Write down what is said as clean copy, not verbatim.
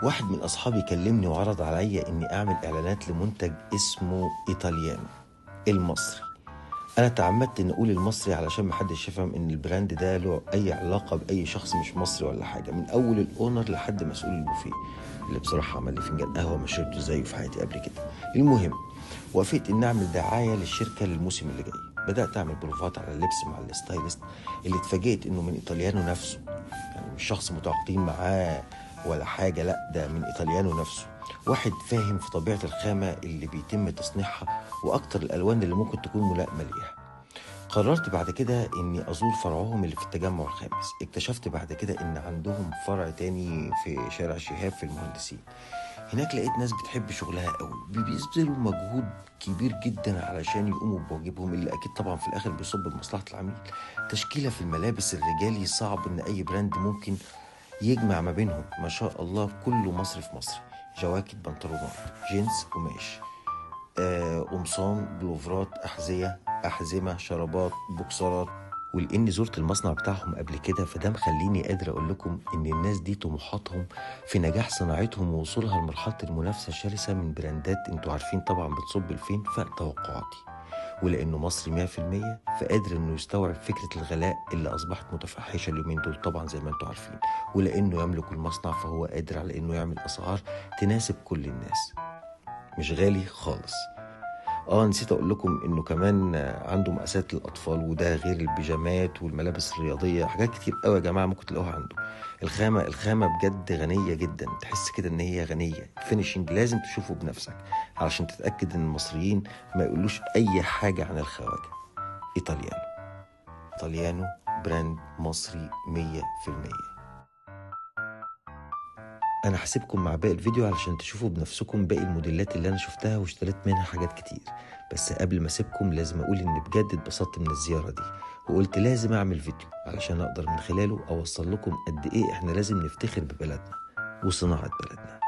واحد من أصحابي كلمني وعرض عليا إني أعمل إعلانات لمنتج اسمه إيطاليانو المصري. أنا تعمدت إن أقول المصري علشان محدش يفهم إن البراند ده له أي علاقة بأي شخص مش مصري ولا حاجة، من أول الأونر لحد مسؤول البوفيه اللي بصراحة عمل لي فنجان قهوة ما شربته زيه في حياتي قبل كده. المهم، وافقت إن أعمل دعاية للشركة للموسم اللي جاي. بدأت أعمل بروفات على اللبس مع الستايلست اللي اتفاجئت إنه من إيطاليانو نفسه، يعني مش شخص متعاقدين معاه ولا حاجة، لا ده من إيطاليانو نفسه، واحد فاهم في طبيعة الخامة اللي بيتم تصنيعها وأكتر الألوان اللي ممكن تكون ملائمة ليها. قررت بعد كده إني أزور فرعهم اللي في التجمع الخامس. اكتشفت بعد كده إن عندهم فرع تاني في شارع شهاب في المهندسين. هناك لقيت ناس بتحب شغلها قوي، بيبذلوا مجهود كبير جدا علشان يقوموا بواجبهم اللي أكيد طبعا في الآخر بيصب لمصلحة العميل. تشكيلة في الملابس الرجالي صعب إن أي براند ممكن يجمع ما بينهم. ما شاء الله كله مصري في مصري، جواكت، بنطلونات، جينز، قماش، قمصان، بلوفرات، أحزمة، شرابات، بوكسرات. ولاني زرت المصنع بتاعهم قبل كده فده مخليني قادر اقول لكم ان الناس دي طموحاتهم في نجاح صناعتهم ووصولها لمرحله المنافسه الشرسه من براندات انتوا عارفين طبعا بتصب لفين فوق توقعاتي. ولانه مصري 100% فقادر انه يستوعب فكره الغلاء اللي اصبحت متفحشه اليومين دول طبعا زي ما انتوا عارفين. ولانه يملك المصنع فهو قادر على انه يعمل اسعار تناسب كل الناس، مش غالي خالص. نسيت اقول لكم انه كمان عنده مقاسات للاطفال، وده غير البيجامات والملابس الرياضيه، حاجات كتير قوي يا جماعه ممكن تلاقوها عنده. الخامه بجد غنيه جدا، تحس كده ان هي غنيه. الفينيشنج لازم تشوفه بنفسك علشان تتاكد ان المصريين ما يقولوش اي حاجه عن الخواجه. ايطاليانو براند مصري 100%. انا هسيبكم مع باقي الفيديو علشان تشوفوا بنفسكم باقي الموديلات اللي انا شفتها واشتريت منها حاجات كتير. بس قبل ما اسيبكم لازم اقول ان بجد اتبسطت من الزيارة دي، وقلت لازم اعمل فيديو علشان اقدر من خلاله اوصل لكم قد ايه احنا لازم نفتخر ببلدنا وصناعة بلدنا.